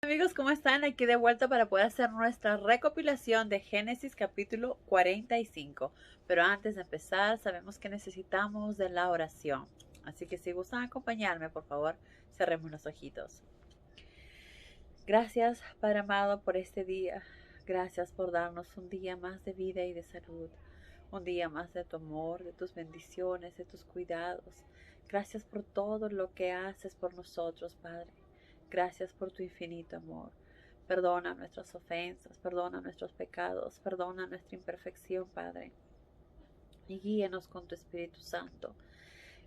Amigos, ¿cómo están? Aquí de vuelta para poder hacer nuestra recopilación de Génesis capítulo 45. Pero antes de empezar, sabemos que necesitamos de la oración. Así que si gustan acompañarme, por favor, cerremos los ojitos. Gracias, Padre amado, por este día. Gracias por darnos un día más de vida y de salud. Un día más de tu amor, de tus bendiciones, de tus cuidados. Gracias por todo lo que haces por nosotros, Padre. Gracias por tu infinito amor. Perdona nuestras ofensas, perdona nuestros pecados, perdona nuestra imperfección, Padre. Y guíenos con tu Espíritu Santo.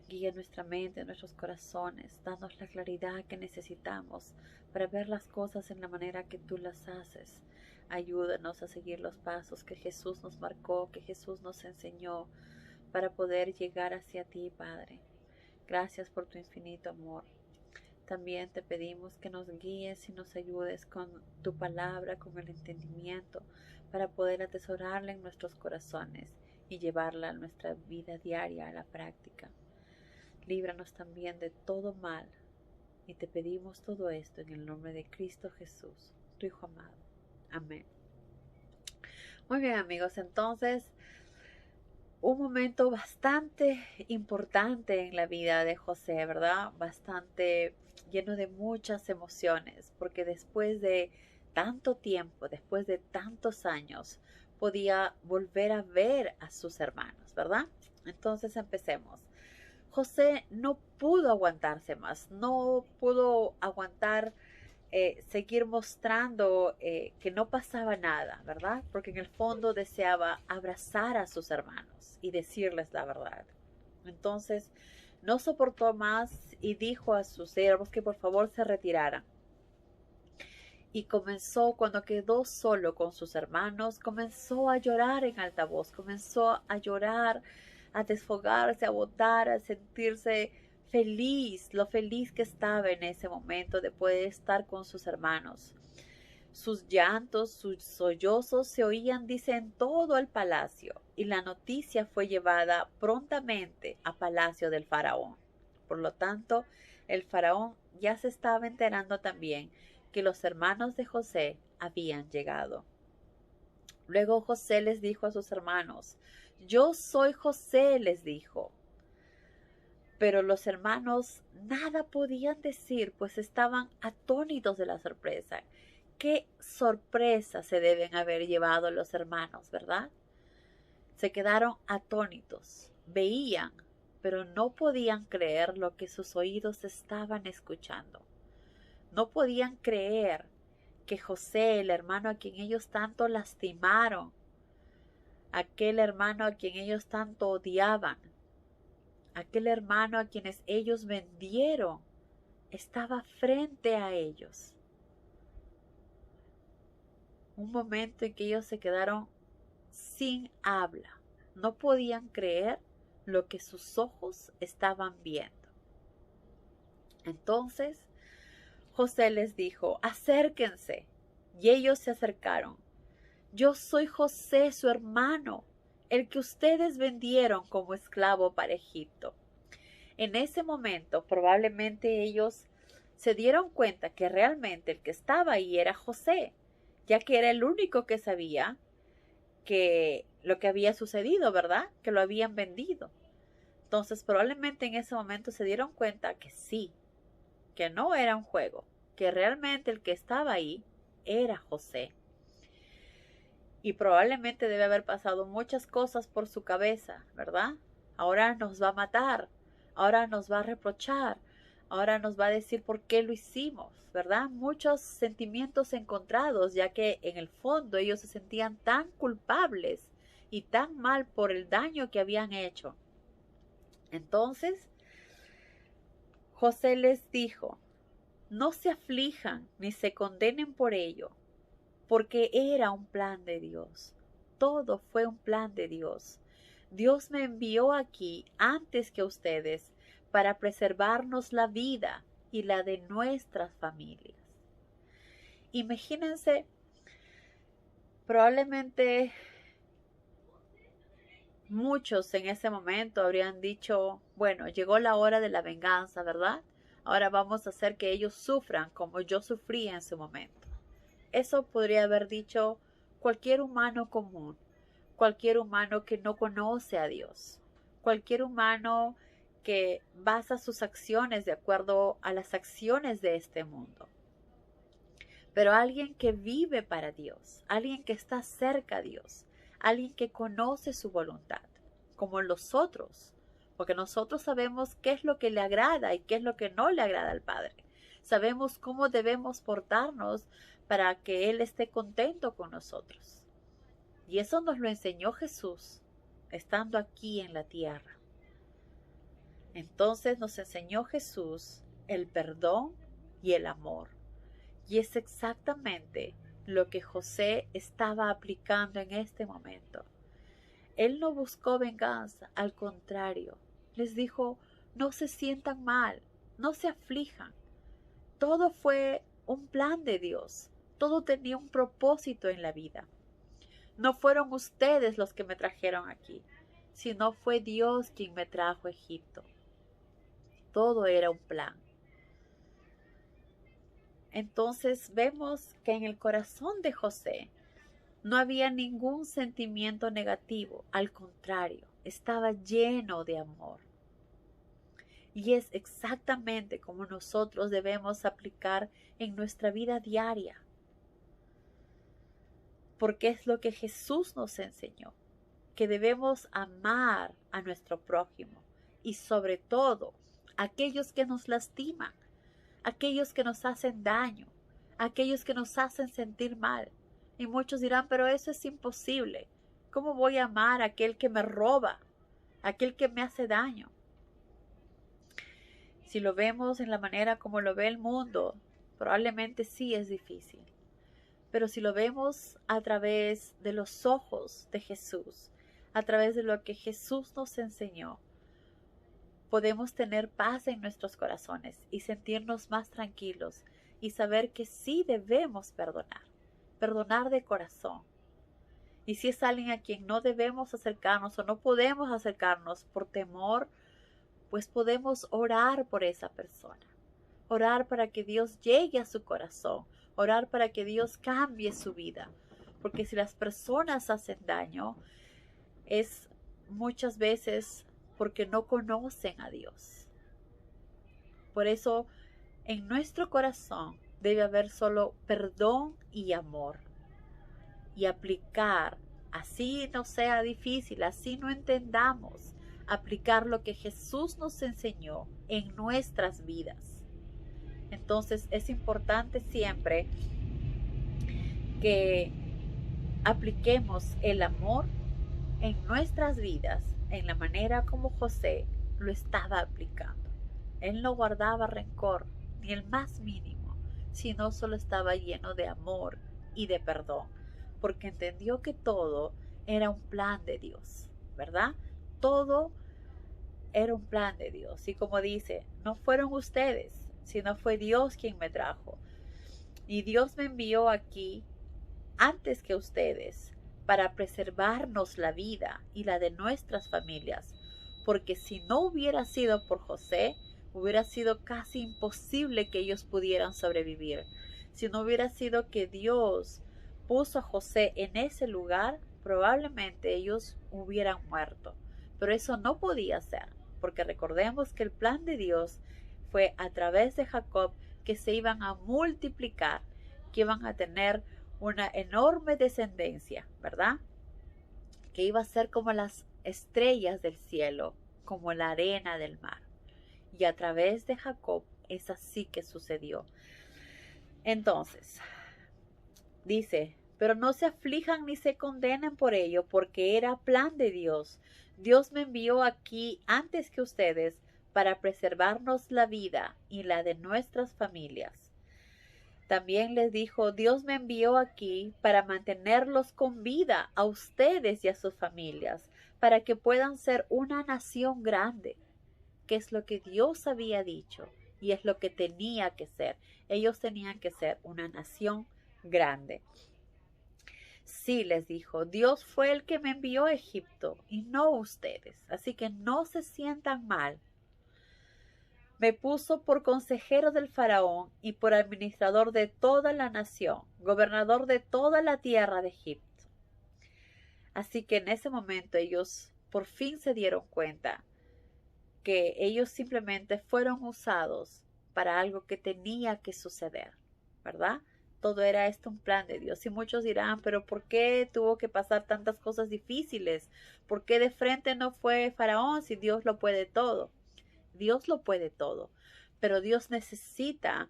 Guía nuestra mente, nuestros corazones, danos la claridad que necesitamos para ver las cosas en la manera que tú las haces. Ayúdanos a seguir los pasos que Jesús nos marcó, que Jesús nos enseñó, para poder llegar hacia ti, Padre. Gracias por tu infinito amor. También te pedimos que nos guíes y nos ayudes con tu palabra, con el entendimiento, para poder atesorarla en nuestros corazones y llevarla a nuestra vida diaria, a la práctica. Líbranos también de todo mal, y te pedimos todo esto en el nombre de Cristo Jesús, tu Hijo amado. Amén. Muy bien, amigos, entonces un momento bastante importante en la vida de José, ¿verdad? Bastante lleno de muchas emociones, porque después de tanto tiempo, después de tantos años, podía volver a ver a sus hermanos, ¿verdad? Entonces empecemos. José no pudo aguantarse más, no pudo aguantar seguir mostrando que no pasaba nada, ¿verdad? Porque en el fondo deseaba abrazar a sus hermanos y decirles la verdad. Entonces no soportó más y dijo a sus siervos que por favor se retiraran. Y comenzó, cuando quedó solo con sus hermanos, comenzó a llorar en alta voz, comenzó a llorar, a desfogarse, a botar, a sentirse feliz, lo feliz que estaba en ese momento de poder estar con sus hermanos. Sus llantos, sus sollozos se oían, dice, en todo el palacio, y la noticia fue llevada prontamente a palacio del faraón. Por lo tanto, el faraón ya se estaba enterando también que los hermanos de José habían llegado. Luego José les dijo a sus hermanos: yo soy José, les dijo. Pero los hermanos nada podían decir, pues estaban atónitos de la sorpresa. Qué sorpresa se deben haber llevado los hermanos, ¿verdad? Se quedaron atónitos, veían, pero no podían creer lo que sus oídos estaban escuchando. No podían creer que José, el hermano a quien ellos tanto lastimaron, aquel hermano a quien ellos tanto odiaban, aquel hermano a quienes ellos vendieron, estaba frente a ellos. Un momento en que ellos se quedaron sin habla. No podían creer lo que sus ojos estaban viendo. Entonces José les dijo: acérquense. Y ellos se acercaron. Yo soy José, su hermano, el que ustedes vendieron como esclavo para Egipto. En ese momento probablemente ellos se dieron cuenta que realmente el que estaba ahí era José, ya que era el único que sabía que lo que había sucedido, ¿verdad? Que lo habían vendido. Entonces probablemente en ese momento se dieron cuenta que sí, que no era un juego, que realmente el que estaba ahí era José. Y probablemente debe haber pasado muchas cosas por su cabeza, ¿verdad? Ahora nos va a matar, ahora nos va a reprochar, ahora nos va a decir por qué lo hicimos, ¿verdad? Muchos sentimientos encontrados, ya que en el fondo ellos se sentían tan culpables y tan mal por el daño que habían hecho. Entonces, José les dijo: no se aflijan ni se condenen por ello, porque era un plan de Dios. Todo fue un plan de Dios. Dios me envió aquí antes que ustedes para preservarnos la vida y la de nuestras familias. Imagínense, probablemente muchos en ese momento habrían dicho: bueno, llegó la hora de la venganza, ¿verdad? Ahora vamos a hacer que ellos sufran como yo sufrí en su momento. Eso podría haber dicho cualquier humano común, cualquier humano que no conoce a Dios, cualquier humano que basa sus acciones de acuerdo a las acciones de este mundo. Pero alguien que vive para Dios, alguien que está cerca a Dios, alguien que conoce su voluntad, como nosotros, porque nosotros sabemos qué es lo que le agrada y qué es lo que no le agrada al Padre. Sabemos cómo debemos portarnos para que Él esté contento con nosotros. Y eso nos lo enseñó Jesús, estando aquí en la tierra. Entonces nos enseñó Jesús el perdón y el amor. Y es exactamente lo que José estaba aplicando en este momento. Él no buscó venganza, al contrario, les dijo, no se sientan mal, no se aflijan. Todo fue un plan de Dios, todo tenía un propósito en la vida. No fueron ustedes los que me trajeron aquí, sino fue Dios quien me trajo a Egipto. Todo era un plan. Entonces vemos que en el corazón de José no había ningún sentimiento negativo, al contrario, estaba lleno de amor. Y es exactamente como nosotros debemos aplicar en nuestra vida diaria. Porque es lo que Jesús nos enseñó, que debemos amar a nuestro prójimo y sobre todo a aquellos que nos lastiman, aquellos que nos hacen daño, aquellos que nos hacen sentir mal. Y muchos dirán, pero eso es imposible. ¿Cómo voy a amar a aquel que me roba, a aquel que me hace daño? Si lo vemos en la manera como lo ve el mundo, probablemente sí es difícil. Pero si lo vemos a través de los ojos de Jesús, a través de lo que Jesús nos enseñó, podemos tener paz en nuestros corazones y sentirnos más tranquilos y saber que sí debemos perdonar de corazón. Y si es alguien a quien no debemos acercarnos o no podemos acercarnos por temor, pues podemos orar por esa persona, orar para que Dios llegue a su corazón, orar para que Dios cambie su vida, porque si las personas hacen daño, es muchas veces porque no conocen a Dios. Por eso, en nuestro corazón debe haber solo perdón y amor. Y aplicar, así no sea difícil, así no entendamos, aplicar lo que Jesús nos enseñó en nuestras vidas. Entonces es importante siempre que apliquemos el amor en nuestras vidas en la manera como José lo estaba aplicando. Él no guardaba rencor, ni el más mínimo, sino solo estaba lleno de amor y de perdón, porque entendió que todo era un plan de Dios, ¿verdad? Todo era un plan de Dios. Y como dice, no fueron ustedes, sino fue Dios quien me trajo. Y Dios me envió aquí antes que ustedes para preservarnos la vida y la de nuestras familias, porque si no hubiera sido por José, hubiera sido casi imposible que ellos pudieran sobrevivir. Si no hubiera sido que Dios puso a José en ese lugar, probablemente ellos hubieran muerto. Pero eso no podía ser, porque recordemos que el plan de Dios fue a través de Jacob que se iban a multiplicar, que iban a tener una enorme descendencia, ¿verdad? Que iba a ser como las estrellas del cielo, como la arena del mar. Y a través de Jacob es así que sucedió. Entonces, dice, pero no se aflijan ni se condenen por ello, porque era plan de Dios. Dios me envió aquí antes que ustedes para preservarnos la vida y la de nuestras familias. También les dijo, Dios me envió aquí para mantenerlos con vida a ustedes y a sus familias, para que puedan ser una nación grande, que es lo que Dios había dicho y es lo que tenía que ser. Ellos tenían que ser una nación grande. Sí, les dijo, Dios fue el que me envió a Egipto y no ustedes, así que no se sientan mal. Me puso por consejero del faraón y por administrador de toda la nación, gobernador de toda la tierra de Egipto. Así que en ese momento ellos por fin se dieron cuenta que ellos simplemente fueron usados para algo que tenía que suceder, ¿verdad? Todo era esto un plan de Dios. Y muchos dirán, pero ¿por qué tuvo que pasar tantas cosas difíciles? ¿Por qué de frente no fue Faraón si Dios lo puede todo? Dios lo puede todo, pero Dios necesita,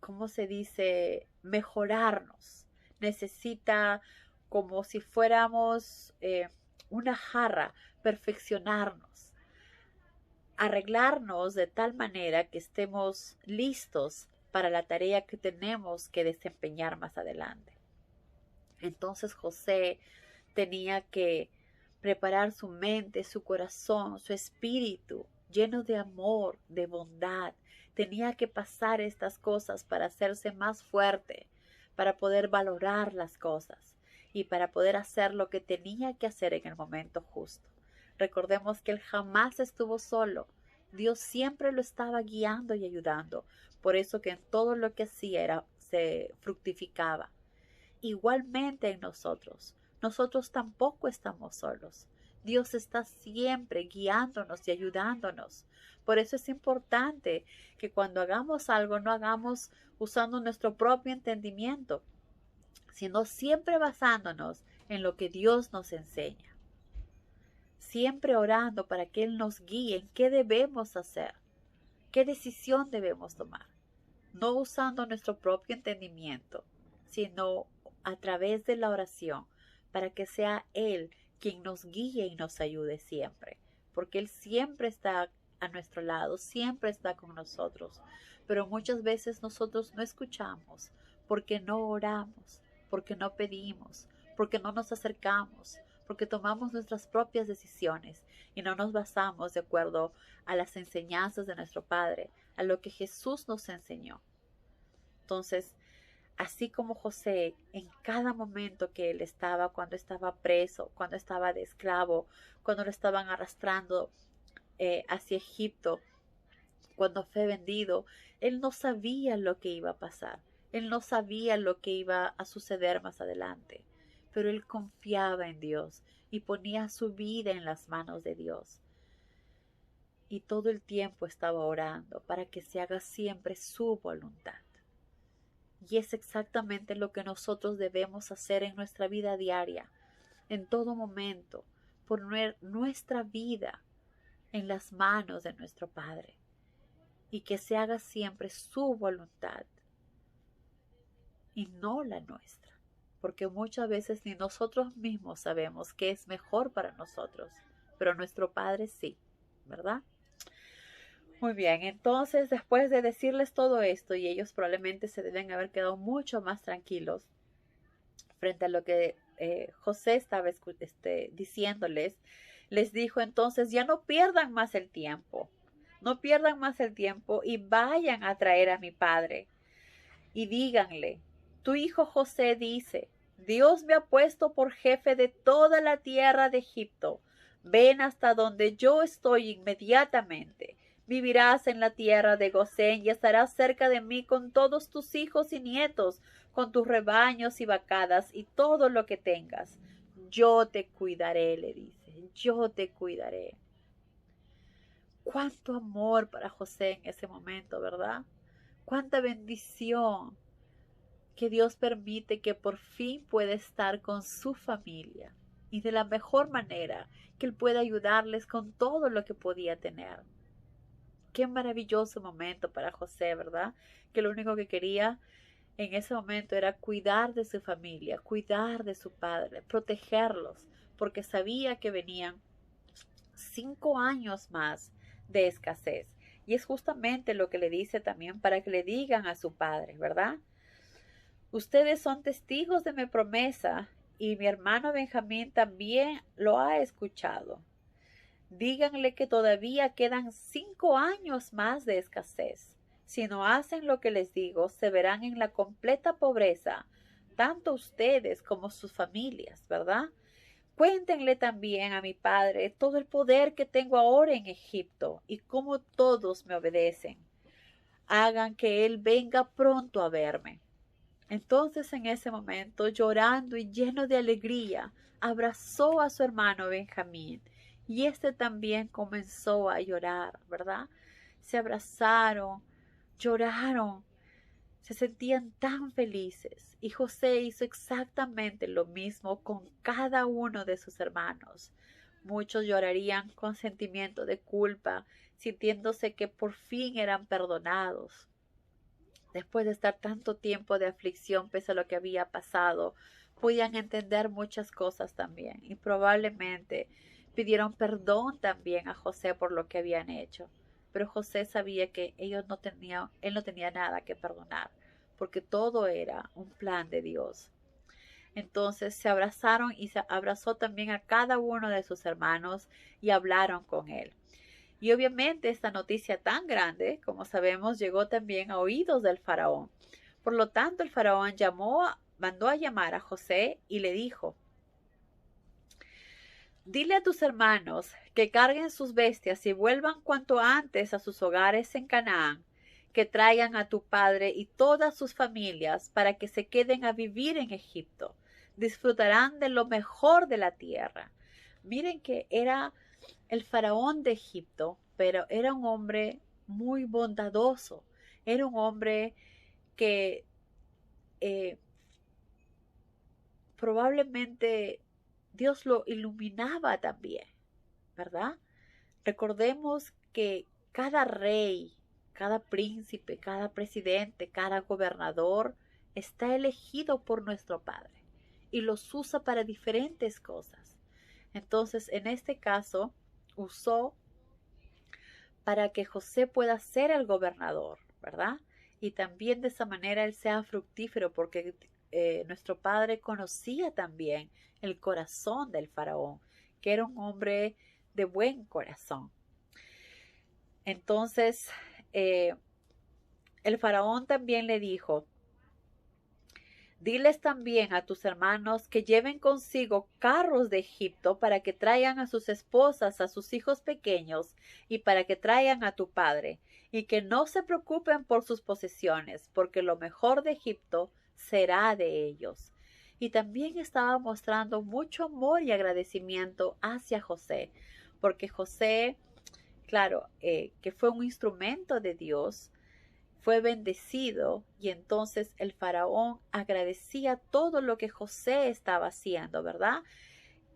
¿cómo se dice? Mejorarnos. Necesita, como si fuéramos una jarra, perfeccionarnos, arreglarnos de tal manera que estemos listos para la tarea que tenemos que desempeñar más adelante. Entonces José tenía que preparar su mente, su corazón, su espíritu, lleno de amor, de bondad. Tenía que pasar estas cosas para hacerse más fuerte, para poder valorar las cosas y para poder hacer lo que tenía que hacer en el momento justo. Recordemos que él jamás estuvo solo. Dios siempre lo estaba guiando y ayudando. Por eso que en todo lo que hacía se fructificaba. Igualmente en nosotros. Nosotros tampoco estamos solos. Dios está siempre guiándonos y ayudándonos. Por eso es importante que cuando hagamos algo no hagamos usando nuestro propio entendimiento, sino siempre basándonos en lo que Dios nos enseña. Siempre orando para que Él nos guíe en qué debemos hacer, qué decisión debemos tomar. No usando nuestro propio entendimiento, sino a través de la oración, para que sea Él quien nos guíe y nos ayude siempre, porque Él siempre está a nuestro lado, siempre está con nosotros, pero muchas veces nosotros no escuchamos, porque no oramos, porque no pedimos, porque no nos acercamos, porque tomamos nuestras propias decisiones y no nos basamos de acuerdo a las enseñanzas de nuestro Padre, a lo que Jesús nos enseñó. Entonces, así como José, en cada momento que él estaba, cuando estaba preso, cuando estaba de esclavo, cuando lo estaban arrastrando hacia Egipto, cuando fue vendido, él no sabía lo que iba a pasar. Él no sabía lo que iba a suceder más adelante. Pero él confiaba en Dios y ponía su vida en las manos de Dios. Y todo el tiempo estaba orando para que se haga siempre su voluntad. Y es exactamente lo que nosotros debemos hacer en nuestra vida diaria, en todo momento, poner nuestra vida en las manos de nuestro Padre y que se haga siempre su voluntad y no la nuestra, porque muchas veces ni nosotros mismos sabemos qué es mejor para nosotros, pero nuestro Padre sí, ¿verdad? Muy bien, entonces después de decirles todo esto, y ellos probablemente se deben haber quedado mucho más tranquilos frente a lo que José estaba diciéndoles, les dijo entonces, ya no pierdan más el tiempo, no pierdan más el tiempo y vayan a traer a mi padre y díganle, tu hijo José dice, Dios me ha puesto por jefe de toda la tierra de Egipto, ven hasta donde yo estoy inmediatamente. Vivirás en la tierra de Gosén y estarás cerca de mí con todos tus hijos y nietos, con tus rebaños y vacadas y todo lo que tengas. Yo te cuidaré, le dice, yo te cuidaré. Cuánto amor para José en ese momento, ¿verdad? Cuánta bendición que Dios permite que por fin pueda estar con su familia y de la mejor manera que Él pueda ayudarles con todo lo que podía tener. Qué maravilloso momento para José, ¿verdad? Que lo único que quería en ese momento era cuidar de su familia, cuidar de su padre, protegerlos, porque sabía que venían 5 años más de escasez. Y es justamente lo que le dice también para que le digan a su padre, ¿verdad? Ustedes son testigos de mi promesa y mi hermano Benjamín también lo ha escuchado. Díganle que todavía quedan 5 años más de escasez. Si no hacen lo que les digo, se verán en la completa pobreza, tanto ustedes como sus familias, ¿verdad? Cuéntenle también a mi padre todo el poder que tengo ahora en Egipto y cómo todos me obedecen. Hagan que él venga pronto a verme. Entonces en ese momento, llorando y lleno de alegría, abrazó a su hermano Benjamín y este también comenzó a llorar, ¿verdad? Se abrazaron, lloraron, se sentían tan felices y José hizo exactamente lo mismo con cada uno de sus hermanos. Muchos llorarían con sentimiento de culpa, sintiéndose que por fin eran perdonados. Después de estar tanto tiempo de aflicción pese a lo que había pasado, podían entender muchas cosas también y probablemente pidieron perdón también a José por lo que habían hecho. Pero José sabía que él no tenía nada que perdonar, porque todo era un plan de Dios. Entonces se abrazaron y se abrazó también a cada uno de sus hermanos y hablaron con él. Y obviamente esta noticia tan grande, como sabemos, llegó también a oídos del faraón. Por lo tanto, el faraón mandó a llamar a José y le dijo: dile a tus hermanos que carguen sus bestias y vuelvan cuanto antes a sus hogares en Canaán, que traigan a tu padre y todas sus familias para que se queden a vivir en Egipto. Disfrutarán de lo mejor de la tierra. Miren que era el faraón de Egipto, pero era un hombre muy bondadoso. Era un hombre que probablemente Dios lo iluminaba también, ¿verdad? Recordemos que cada rey, cada príncipe, cada presidente, cada gobernador está elegido por nuestro Padre y los usa para diferentes cosas. Entonces, en este caso, usó para que José pueda ser el gobernador, ¿verdad? Y también de esa manera él sea fructífero, porque nuestro padre conocía también el corazón del faraón, que era un hombre de buen corazón. Entonces, el faraón también le dijo: diles también a tus hermanos que lleven consigo carros de Egipto para que traigan a sus esposas, a sus hijos pequeños y para que traigan a tu padre, y que no se preocupen por sus posesiones, porque lo mejor de Egipto será de ellos. Y también estaba mostrando mucho amor y agradecimiento hacia José, porque José, claro, que fue un instrumento de Dios, fue bendecido, y entonces el faraón agradecía todo lo que José estaba haciendo, ¿verdad?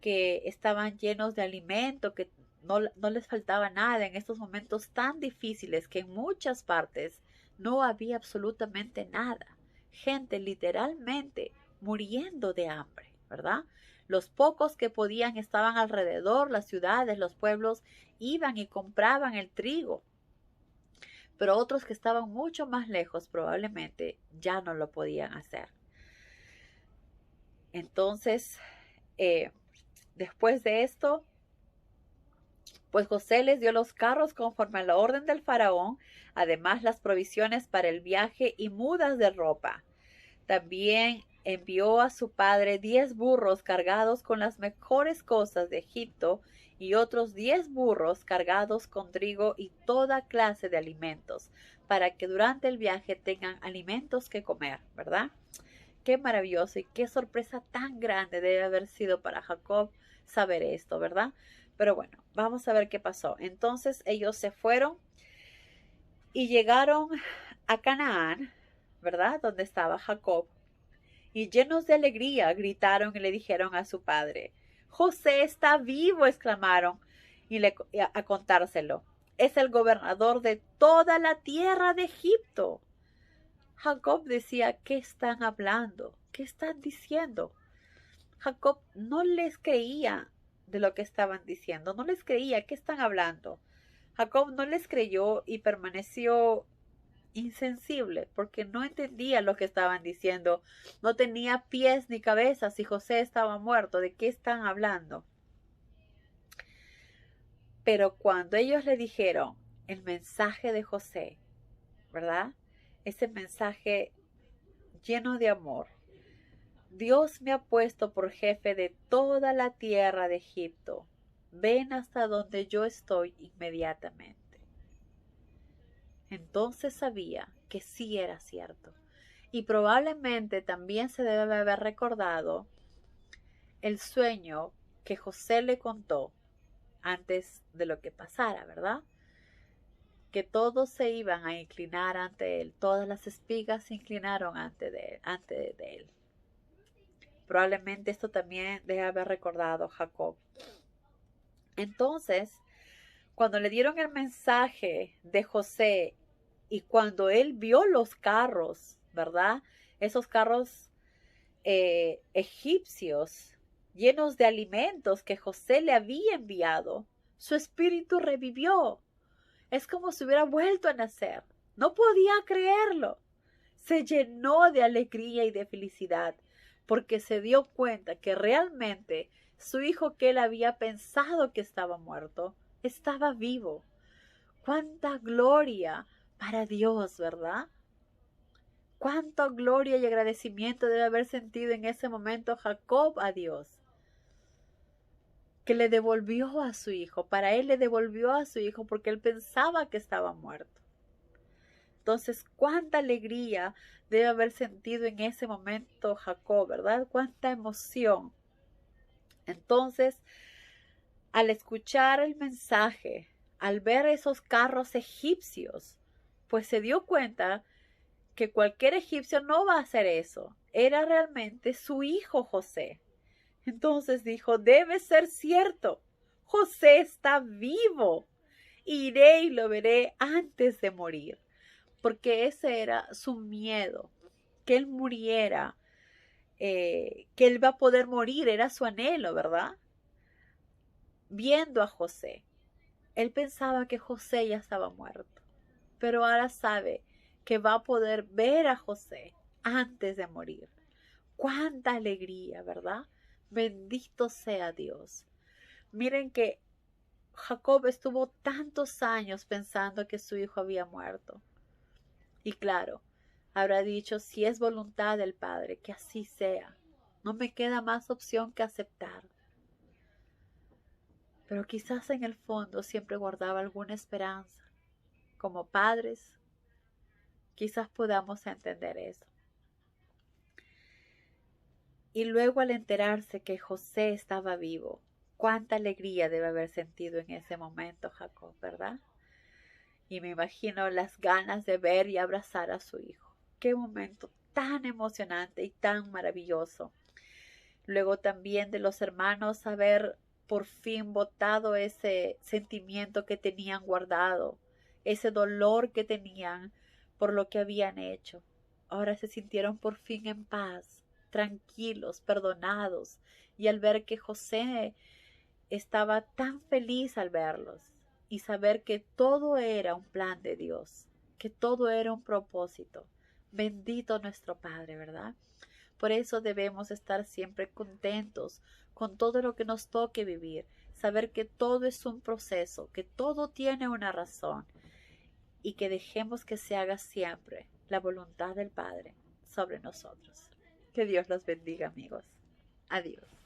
Que estaban llenos de alimento, que no les faltaba nada en estos momentos tan difíciles, que en muchas partes no había absolutamente nada. Gente literalmente muriendo de hambre, ¿verdad? Los pocos que podían estaban alrededor, las ciudades, los pueblos, iban y compraban el trigo, pero otros que estaban mucho más lejos probablemente ya no lo podían hacer. Entonces, después de esto, pues José les dio los carros conforme a la orden del faraón, además las provisiones para el viaje y mudas de ropa. También envió a su padre 10 burros cargados con las mejores cosas de Egipto y otros 10 burros cargados con trigo y toda clase de alimentos, para que durante el viaje tengan alimentos que comer, ¿verdad? Qué maravilloso y qué sorpresa tan grande debe haber sido para Jacob saber esto, ¿verdad? Pero bueno, vamos a ver qué pasó. Entonces ellos se fueron y llegaron a Canaán, ¿verdad? Donde estaba Jacob. Y llenos de alegría gritaron y le dijeron a su padre: José está vivo, exclamaron, a contárselo. Es el gobernador de toda la tierra de Egipto. Jacob decía: ¿qué están hablando? ¿Qué están diciendo? Jacob no les creía de lo que estaban diciendo, no les creía. ¿Qué están hablando? Jacob no les creyó y permaneció insensible, porque no entendía lo que estaban diciendo. No tenía pies ni cabeza. Si José estaba muerto, ¿de qué están hablando? Pero cuando ellos le dijeron el mensaje de José, ¿verdad? Ese mensaje lleno de amor, Dios me ha puesto por jefe de toda la tierra de Egipto. Ven hasta donde yo estoy inmediatamente. Entonces sabía que sí era cierto. Y probablemente también se debe haber recordado el sueño que José le contó antes de lo que pasara, ¿verdad? Que todos se iban a inclinar ante él, todas las espigas se inclinaron ante de él. Probablemente esto también debe haber recordado Jacob. Entonces, cuando le dieron el mensaje de José y cuando él vio los carros, ¿verdad? Esos carros egipcios llenos de alimentos que José le había enviado, su espíritu revivió. Es como si hubiera vuelto a nacer. No podía creerlo. Se llenó de alegría y de felicidad porque se dio cuenta que realmente su hijo que él había pensado que estaba muerto, estaba vivo. ¡Cuánta gloria para Dios!, ¿verdad? ¡Cuánta gloria y agradecimiento debe haber sentido en ese momento Jacob a Dios! Que le devolvió a su hijo. Para él le devolvió a su hijo porque él pensaba que estaba muerto. Entonces, cuánta alegría debe haber sentido en ese momento Jacob, ¿verdad? Cuánta emoción. Entonces, al escuchar el mensaje, al ver esos carros egipcios, pues se dio cuenta que cualquier egipcio no va a hacer eso. Era realmente su hijo José. Entonces dijo, debe ser cierto. José está vivo. Iré y lo veré antes de morir. Porque ese era su miedo, que él muriera, que él va a poder morir, era su anhelo, ¿verdad? Viendo a José, él pensaba que José ya estaba muerto, pero ahora sabe que va a poder ver a José antes de morir. ¡Cuánta alegría!, ¿verdad? Bendito sea Dios. Miren que Jacob estuvo tantos años pensando que su hijo había muerto. Y claro, habrá dicho, si es voluntad del Padre, que así sea. No me queda más opción que aceptar. Pero quizás en el fondo siempre guardaba alguna esperanza. Como padres, quizás podamos entender eso. Y luego al enterarse que José estaba vivo, cuánta alegría debe haber sentido en ese momento Jacob, ¿verdad? Y me imagino las ganas de ver y abrazar a su hijo. Qué momento tan emocionante y tan maravilloso. Luego también de los hermanos haber por fin botado ese sentimiento que tenían guardado, ese dolor que tenían por lo que habían hecho. Ahora se sintieron por fin en paz, tranquilos, perdonados, y al ver que José estaba tan feliz al verlos y saber que todo era un plan de Dios, que todo era un propósito. Bendito nuestro Padre, ¿verdad? Por eso debemos estar siempre contentos con todo lo que nos toque vivir, saber que todo es un proceso, que todo tiene una razón y que dejemos que se haga siempre la voluntad del Padre sobre nosotros. Que Dios los bendiga, amigos. Adiós.